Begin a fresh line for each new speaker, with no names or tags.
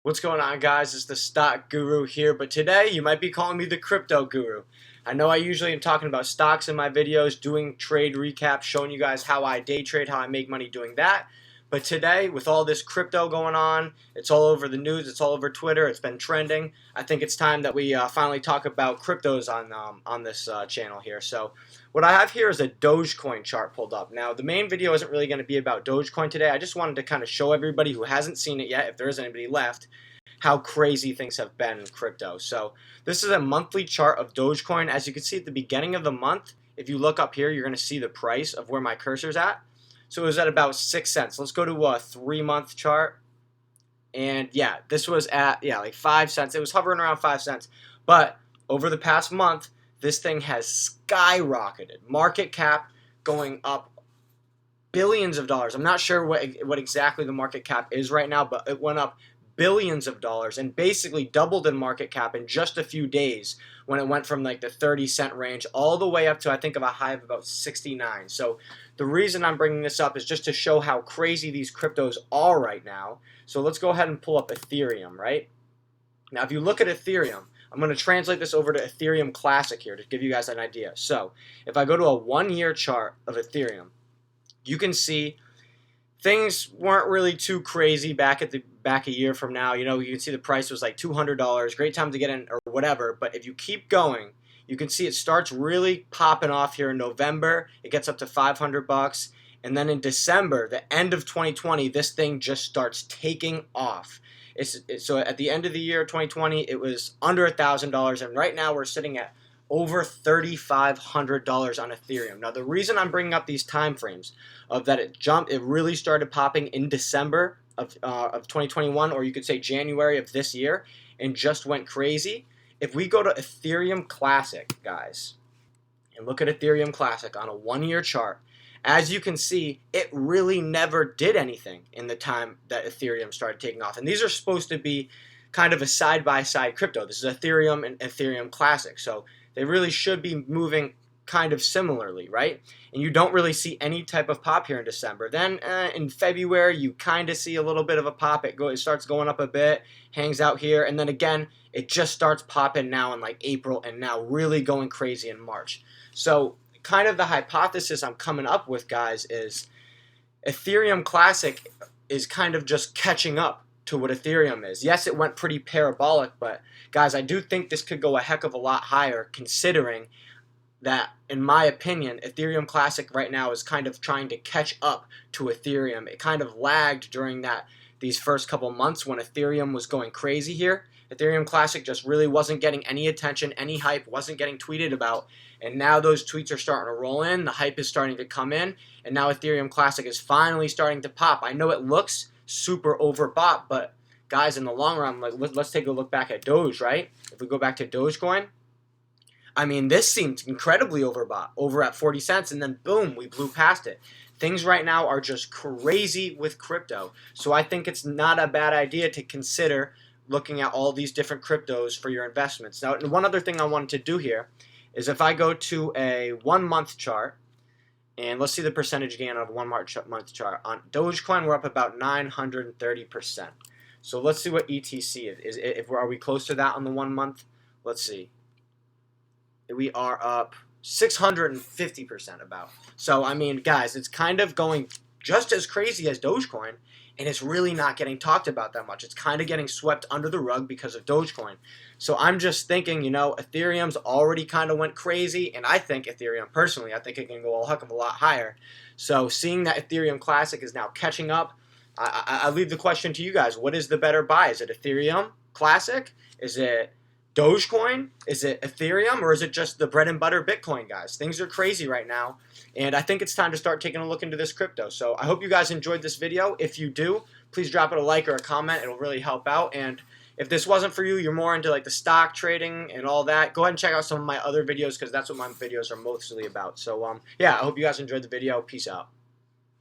What's going on, guys? It's the Stock Guru here, but today you might be calling me the Crypto Guru. I know I usually am talking about stocks in my videos, doing trade recaps, showing you guys how I day trade, how I make money doing that. But today, with all this crypto going on, it's all over the news, it's all over Twitter, it's been trending. I think it's time that we finally talk about cryptos on this channel here. So what I have here is a Dogecoin chart pulled up. Now, the main video isn't really going to be about Dogecoin today. I just wanted to kind of show everybody who hasn't seen it yet, if there is anybody left, how crazy things have been in crypto. So this is a monthly chart of Dogecoin. As you can see at the beginning of the month, if you look up here, you're going to see the price of where my cursor's at. So it was at about 6 cents. Let's go to a 3-month chart. And yeah, this was at, like 5 cents. It was hovering around 5 cents. But over the past month, this thing has skyrocketed. Market cap going up billions of dollars. I'm not sure what exactly the market cap is right now, but it went up billions of dollars and basically doubled in market cap in just a few days when it went from like the 30-cent range all the way up to I think of a high of about 69. So the reason I'm bringing this up is just to show how crazy these cryptos are right now. So let's go ahead and pull up Ethereum, right? Now if you look at Ethereum, I'm going to translate this over to Ethereum Classic here to give you guys an idea. So if I go to a 1-year chart of Ethereum, you can see things weren't really too crazy back a year from now. You know, you can see the price was like $200, great time to get in or whatever. But if you keep going, you can see it starts really popping off here in November. It gets up to $500, and then in December, the end of 2020, this thing just starts taking off. So at the end of the year 2020, it was under $1,000, and right now we're sitting at over $3,500 on Ethereum. Now, the reason I'm bringing up these time frames of that it really started popping in December of 2021, or you could say January of this year, and just went crazy. If we go to Ethereum Classic, guys, and look at Ethereum Classic on a 1-year chart, as you can see, it really never did anything in the time that Ethereum started taking off. And these are supposed to be kind of a side-by-side crypto. This is Ethereum and Ethereum Classic. So they really should be moving kind of similarly, right? And you don't really see any type of pop here in December. Then in February, you kind of see a little bit of a pop. It starts going up a bit, hangs out here, and then again, it just starts popping now in like April, and now really going crazy in March. So kind of the hypothesis I'm coming up with, guys, is Ethereum Classic is kind of just catching up to what Ethereum is. Yes, it went pretty parabolic, but guys, I do think this could go a heck of a lot higher, considering that, in my opinion, Ethereum Classic right now is kind of trying to catch up to Ethereum. It kind of lagged during these first couple months when Ethereum was going crazy here. Ethereum Classic just really wasn't getting any attention, any hype, wasn't getting tweeted about, and now those tweets are starting to roll in, the hype is starting to come in, and now Ethereum Classic is finally starting to pop. I know it looks super overbought, but guys, in the long run, let's take a look back at Doge, right? If we go back to Dogecoin, I mean, this seemed incredibly overbought, over at 40 cents, and then boom, we blew past it. Things right now are just crazy with crypto, so I think it's not a bad idea to consider looking at all these different cryptos for your investments. Now, one other thing I wanted to do here is if I go to a 1-month chart, and let's see the percentage gain of a 1-month chart. On Dogecoin, we're up about 930%. So let's see what ETC is. Are we close to that on the 1 month? Let's see. We are up 650% about. So, I mean, guys, it's kind of going just as crazy as Dogecoin, and it's really not getting talked about that much. It's kind of getting swept under the rug because of Dogecoin. So I'm just thinking, you know, Ethereum's already kind of went crazy, and I think Ethereum, personally, I think it can go a heck of a lot higher. So seeing that Ethereum Classic is now catching up, I leave the question to you guys. What is the better buy? Is it Ethereum Classic? Is it Dogecoin? Is it Ethereum? Or is it just the bread and butter Bitcoin, guys? Things are crazy right now, and I think it's time to start taking a look into this crypto. So I hope you guys enjoyed this video. If you do, please drop it a like or a comment. It'll really help out. And if this wasn't for you, you're more into like the stock trading and all that, go ahead and check out some of my other videos, because that's what my videos are mostly about. So yeah, I hope you guys enjoyed the video. Peace out.